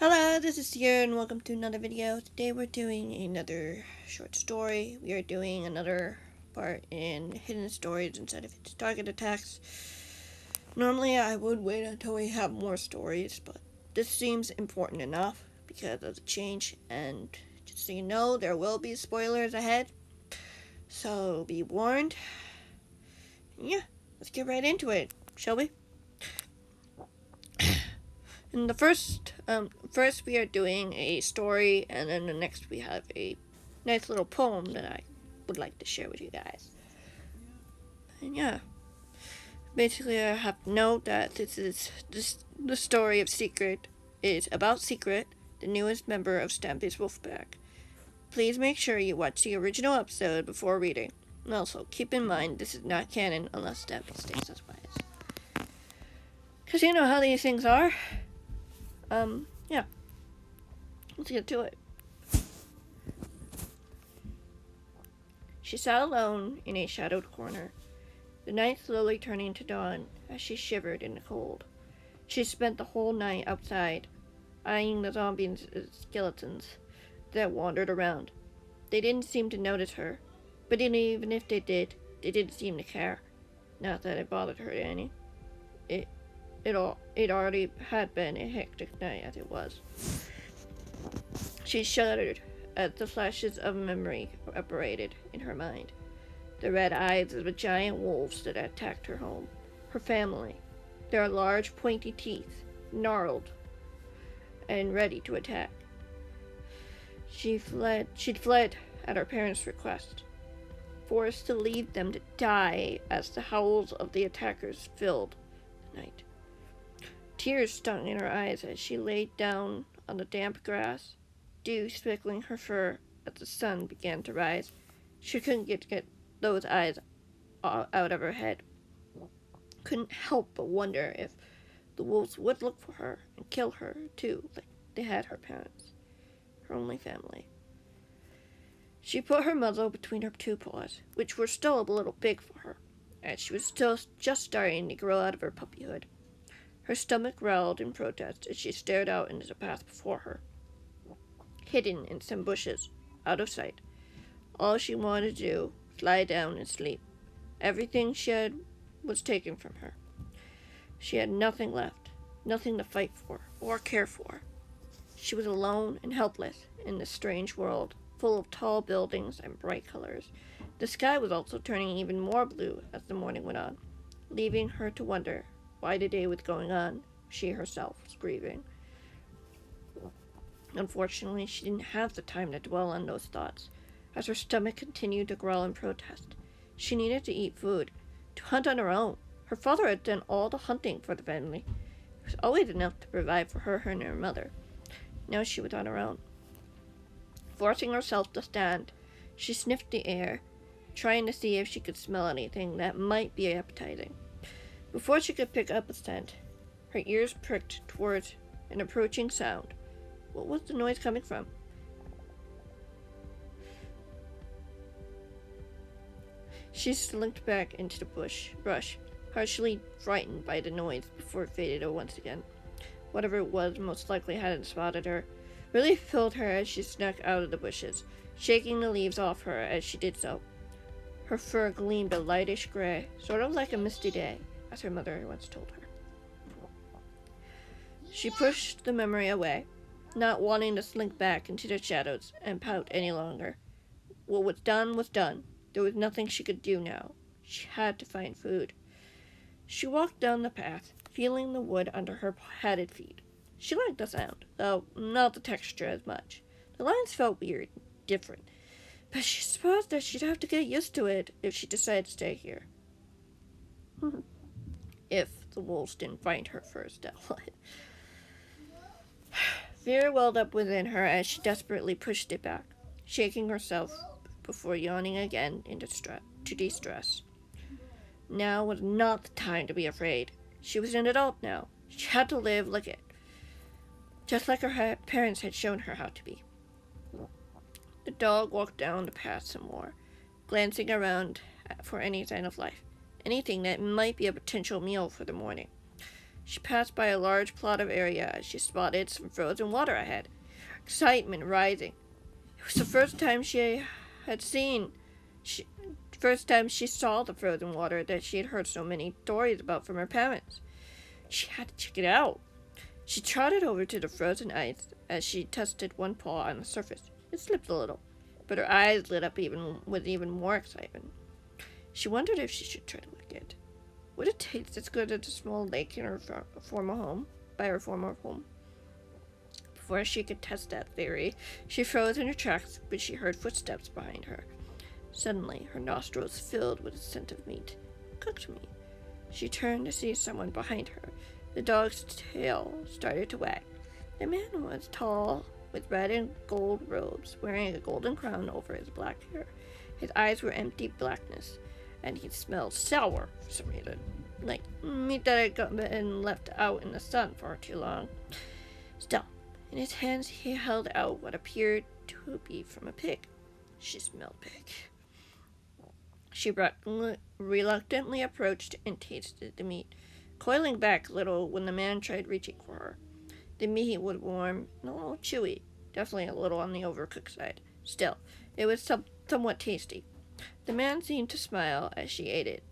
Hello, this is Sierra and welcome to another video. Today we're doing another short story. We are doing another part in hidden stories instead of its target attacks. Normally I would wait until we have more stories, but this seems important enough because of the change, and just so you know, there will be spoilers ahead. So be warned. Yeah, let's get right into it, shall we? In the first we are doing a story, and then the next we have a nice little poem that I would like to share with you guys. And yeah, basically I have to note that the story of Secret is about Secret, the newest member of Stampy's Wolfpack. Please make sure you watch the original episode before reading. And also, keep in mind this is not canon unless Stampy states otherwise. Because you know how these things are. Yeah. Let's get to it. She sat alone in a shadowed corner, the night slowly turning to dawn as she shivered in the cold. She spent the whole night outside, eyeing the zombies and skeletons that wandered around. They didn't seem to notice her, but even if they did, they didn't seem to care. Not that it bothered her any. It already had been a hectic night as it was. She shuddered as the flashes of memory operated in her mind. The red eyes of the giant wolves that attacked her home, her family, their large pointy teeth, gnarled and ready to attack. She'd fled at her parents' request, forced to leave them to die as the howls of the attackers filled the night. Tears stung in her eyes as she laid down on the damp grass, dew speckling her fur as the sun began to rise. She couldn't get those eyes out of her head. Couldn't help but wonder if the wolves would look for her and kill her, too, like they had her parents, her only family. She put her muzzle between her two paws, which were still a little big for her, as she was still just starting to grow out of her puppyhood. Her stomach growled in protest as she stared out into the path before her, hidden in some bushes, out of sight. All she wanted to do was lie down and sleep. Everything she had was taken from her. She had nothing left, nothing to fight for or care for. She was alone and helpless in this strange world, full of tall buildings and bright colors. The sky was also turning even more blue as the morning went on, leaving her to wonder why the day was going on. She herself was grieving. Unfortunately, she didn't have the time to dwell on those thoughts, as her stomach continued to growl in protest. She needed to eat food, to hunt on her own. Her father had done all the hunting for the family. It was always enough to provide for her and her mother. Now she was on her own. Forcing herself to stand, she sniffed the air, trying to see if she could smell anything that might be appetizing. Before she could pick up a scent, her ears pricked towards an approaching sound. What was the noise coming from? She slinked back into the brush, partially frightened by the noise before it faded once again. Whatever it was most likely hadn't spotted her. Relief filled her as she snuck out of the bushes, shaking the leaves off her as she did so. Her fur gleamed a lightish gray, sort of like a misty day, as her mother once told her. She pushed the memory away, not wanting to slink back into the shadows and pout any longer. What was done was done. There was nothing she could do now. She had to find food. She walked down the path, feeling the wood under her padded feet. She liked the sound, though not the texture as much. The lines felt weird, different, but she supposed that she'd have to get used to it if she decided to stay here. If the wolves didn't find her first, that was. Fear welled up within her as she desperately pushed it back, shaking herself before yawning again to de-stress. Now was not the time to be afraid. She was an adult now. She had to live like it, just like her parents had shown her how to be. The dog walked down the path some more, glancing around for any sign of life, anything that might be a potential meal for the morning. She passed by a large plot of area as she spotted some frozen water ahead, excitement rising. It was the first time she saw the frozen water that she had heard so many stories about from her parents. She had to check it out. She trotted over to the frozen ice as she tested one paw on the surface. It slipped a little, but her eyes lit up with even more excitement. She wondered if she should try to lick it. Would it taste as good as a small lake in her former home? Before she could test that theory, she froze in her tracks when she heard footsteps behind her. Suddenly, her nostrils filled with a scent of meat. Cooked meat. She turned to see someone behind her. The dog's tail started to wag. The man was tall, with red and gold robes, wearing a golden crown over his black hair. His eyes were empty blackness, and he smelled sour for some reason, like meat that had been left out in the sun for too long. Still, in his hands he held out what appeared to be from a pig. She smelled pig. She reluctantly approached and tasted the meat, coiling back a little when the man tried reaching for her. The meat was warm and a little chewy, definitely a little on the overcooked side. Still, it was somewhat tasty. The man seemed to smile as she ate it,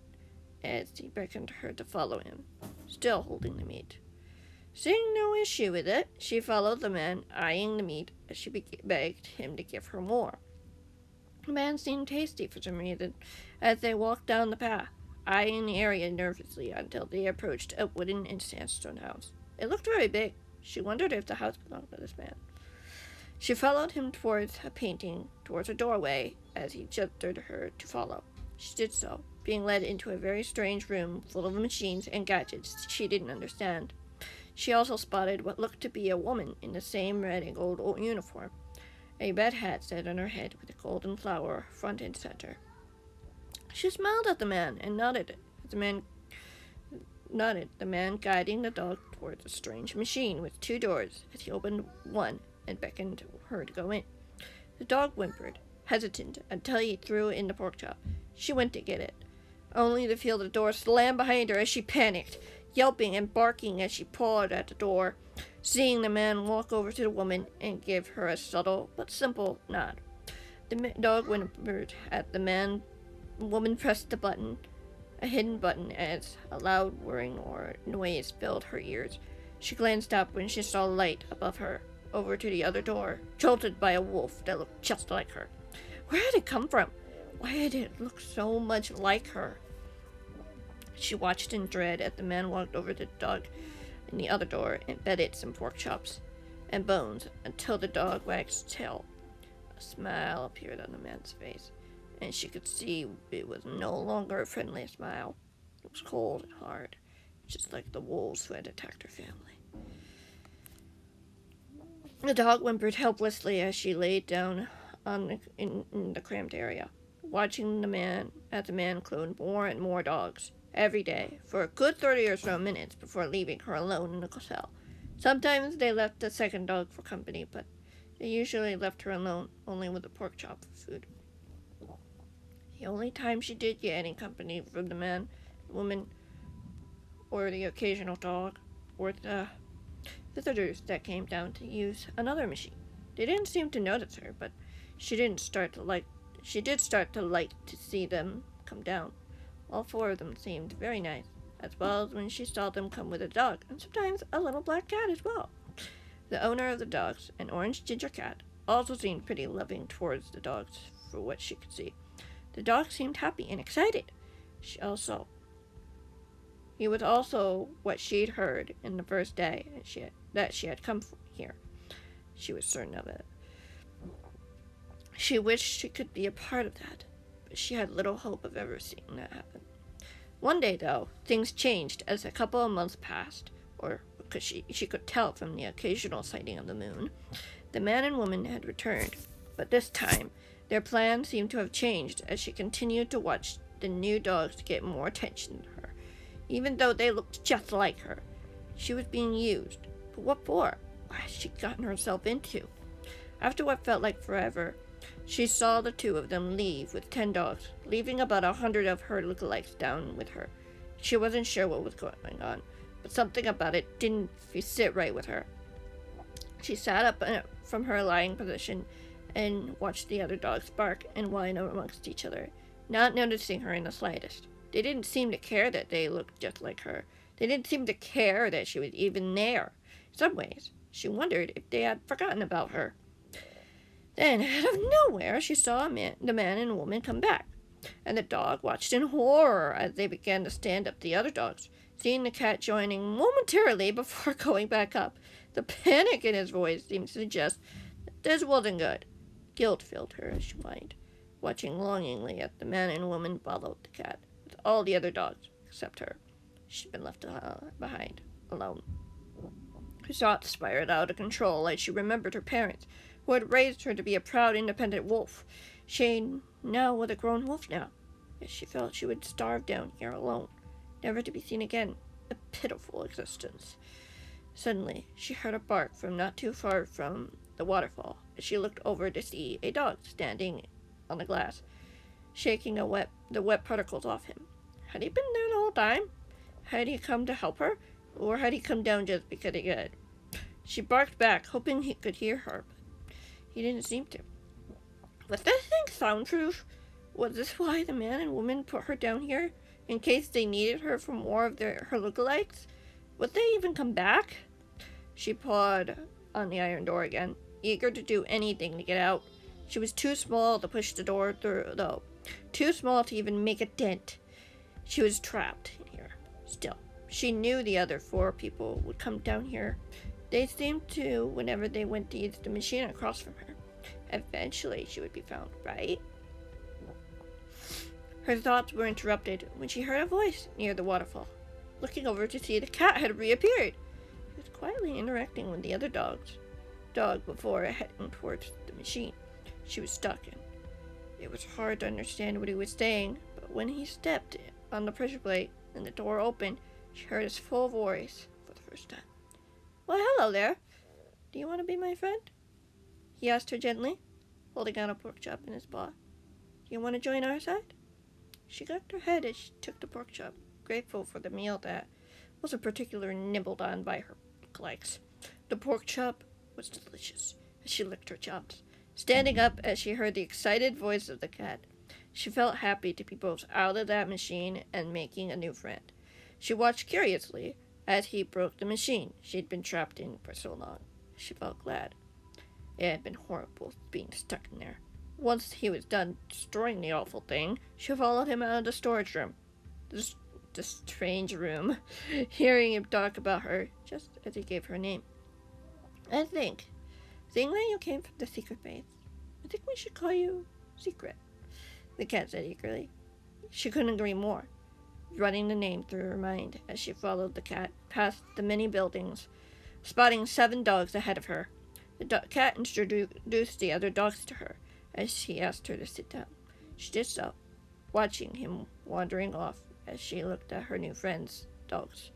as he beckoned her to follow him, still holding the meat. Seeing no issue with it, she followed the man, eyeing the meat as she begged him to give her more. The man seemed tasty for some reason as they walked down the path, eyeing the area nervously until they approached a wooden and sandstone house. It looked very big. She wondered if the house belonged to this man. She followed him towards a doorway, as he gestured her to follow. She did so, being led into a very strange room full of machines and gadgets she didn't understand. She also spotted what looked to be a woman in the same red and gold uniform. A red hat sat on her head with a golden flower front and center. She smiled at the man and nodded. The man guiding the dog towards a strange machine with two doors as he opened one and beckoned her to go in. The dog whimpered, hesitant, until he threw in the pork chop. She went to get it, only to feel the door slam behind her as she panicked, yelping and barking as she pawed at the door, seeing the man walk over to the woman and give her a subtle but simple nod. The dog whimpered at the man. The woman pressed the button, a hidden button, as a loud whirring noise filled her ears. She glanced up when she saw light above her, over to the other door, jolted by a wolf that looked just like her. Where had it come from? Why did it look so much like her? She watched in dread as the man walked over to the dog in the other door and bedded some pork chops and bones until the dog wagged its tail. A smile appeared on the man's face, and she could see it was no longer a friendly smile. It was cold and hard, just like the wolves who had attacked her family. The dog whimpered helplessly as she laid down in the cramped area, watching the man cloned more and more dogs every day for a good 30 or so minutes before leaving her alone in the cell. Sometimes they left the second dog for company, but they usually left her alone, only with a pork chop for food. The only time she did get any company from the man, the woman, or the occasional dog, were the visitors that came down to use another machine. They didn't seem to notice her, but she did start to like to see them come down. All four of them seemed very nice, as well as when she saw them come with a dog, and sometimes a little black cat as well. The owner of the dogs, an orange ginger cat, also seemed pretty loving towards the dogs for what she could see. The dog seemed happy and excited. He was also what she'd heard in the first day that she had come here. She was certain of it. She wished she could be a part of that, but she had little hope of ever seeing that happen. One day, though, things changed as a couple of months passed, or because she could tell from the occasional sighting of the moon. The man and woman had returned, but this time their plans seemed to have changed as she continued to watch the new dogs get more attention to her. Even though they looked just like her, she was being used. But what for? What had she gotten herself into? After what felt like forever, she saw the two of them leave with 10 dogs, leaving about 100 of her lookalikes down with her. She wasn't sure what was going on, but something about it didn't sit right with her. She sat up from her lying position and watched the other dogs bark and whine amongst each other, not noticing her in the slightest. They didn't seem to care that they looked just like her. They didn't seem to care that she was even there. In some ways, she wondered if they had forgotten about her. Then, out of nowhere, she saw the man and woman come back, and the dog watched in horror as they began to stand up the other dogs, seeing the cat joining momentarily before going back up. The panic in his voice seemed to suggest that this wasn't good. Guilt filled her as she whined, watching longingly as the man and woman followed the cat, with all the other dogs except her. She'd been left behind, alone. Her thoughts spiraled out of control as she remembered her parents, who had raised her to be a proud, independent wolf. She now was a grown wolf now, yet she felt she would starve down here alone, never to be seen again. A pitiful existence. Suddenly, she heard a bark from not too far from the waterfall as she looked over to see a dog standing on the glass, shaking the wet particles off him. Had he been there the whole time? Had he come to help her? Or had he come down just because he could? She barked back, hoping he could hear her, but he didn't seem to. Was this thing soundproof? Was this why the man and woman put her down here? In case they needed her for more of her lookalikes? Would they even come back? She pawed on the iron door again, eager to do anything to get out. She was too small to push the door through, though. Too small to even make a dent. She was trapped in here. Still, she knew the other 4 people would come down here. They seemed to whenever they went to use the machine across from her. Eventually, she would be found, right? Her thoughts were interrupted when she heard a voice near the waterfall. Looking over to see the cat had reappeared. He was quietly interacting with the other dog before heading towards the machine she was stuck in. It was hard to understand what he was saying, but when he stepped on the pressure plate and the door opened, she heard his full voice for the first time. "Well, hello there. Do you want to be my friend?" he asked her gently, holding out a pork chop in his paw. "Do you want to join our side?" She cocked her head as she took the pork chop, grateful for the meal that wasn't particularly nibbled on by her likes. The pork chop was delicious as she licked her chops, standing up as she heard the excited voice of the cat. She felt happy to be both out of that machine and making a new friend. She watched curiously as he broke the machine she'd been trapped in for so long. She felt glad. It had been horrible being stuck in there. Once he was done destroying the awful thing, she followed him out of the storage room. The strange room, hearing him talk about her just as he gave her name. Seeing that you came from the secret base, I think we should call you Secret," the cat said eagerly. She couldn't agree more, running the name through her mind as she followed the cat past the many buildings, spotting 7 dogs ahead of her. The cat introduced the other dogs to her as he asked her to sit down. She did so, watching him wandering off as she looked at her new friends' dogs.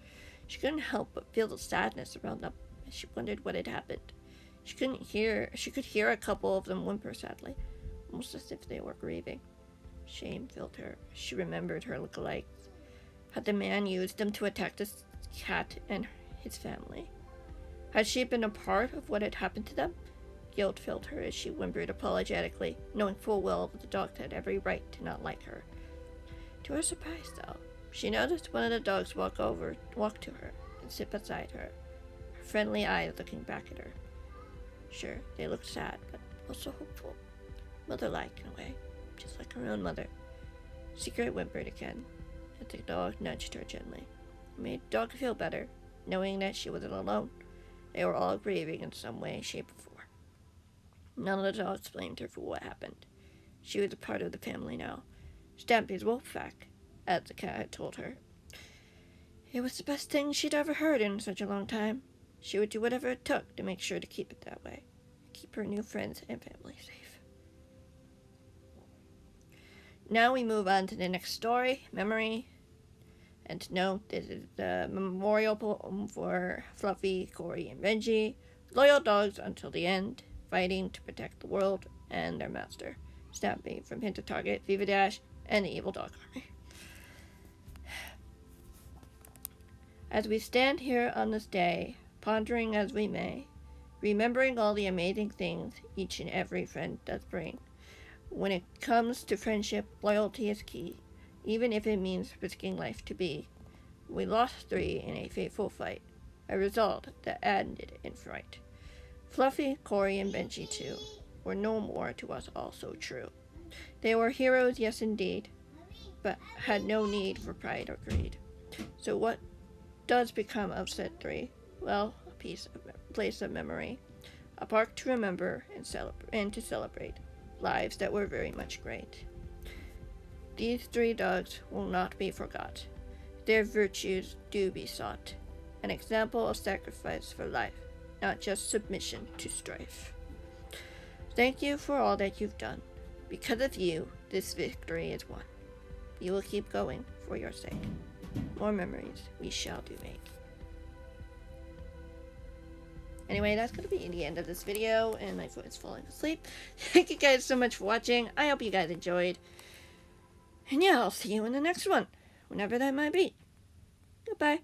She couldn't help but feel the sadness around them as she wondered what had happened. She could hear a couple of them whimper sadly, almost as if they were grieving. Shame filled her as she remembered her lookalikes. Had the man used them to attack this cat and his family? Had she been a part of what had happened to them? Guilt filled her as she whimpered apologetically, knowing full well that the dogs had every right to not like her. To her surprise, though, she noticed one of the dogs walk to her and sit beside her, her friendly eyes looking back at her. Sure, they looked sad, but also hopeful. Mother-like, in a way, just like her own mother. Secret whimpered again, as the dog nudged her gently. It made the dog feel better, knowing that she wasn't alone. They were all grieving in some way, shape, or form. None of the dogs blamed her for what happened. She was a part of the family now. Stampy's wolf pack, as the cat had told her. It was the best thing she'd ever heard in such a long time. She would do whatever it took to make sure to keep it that way. Keep her new friends and family safe. Now we move on to the next story, Memory. And to note, this is the memorial poem for Fluffy, Corey, and Benji, loyal dogs until the end, fighting to protect the world and their master. Stampy from Hint to Target, Viva Dash, and the Evil Dog Army. As we stand here on this day, pondering as we may, remembering all the amazing things each and every friend does bring, when it comes to friendship, loyalty is key, even if it means risking life to be. We lost 3 in a fateful fight, a result that ended in fright. Fluffy, Corey, and Benji, too, were no more to us all so true. They were heroes, yes indeed, but had no need for pride or greed. So what does become of Set 3? Well, a place of memory, a park to remember and to celebrate lives that were very much great. These 3 dogs will not be forgot. Their virtues do be sought, an example of sacrifice for life, not just submission to strife. Thank you for all that you've done. Because of you, this victory is won. You will keep going for your sake. More memories we shall do make. Anyway, that's going to be the end of this video, and my foot is falling asleep. Thank you guys so much for watching. I hope you guys enjoyed. And yeah, I'll see you in the next one, whenever that might be. Goodbye.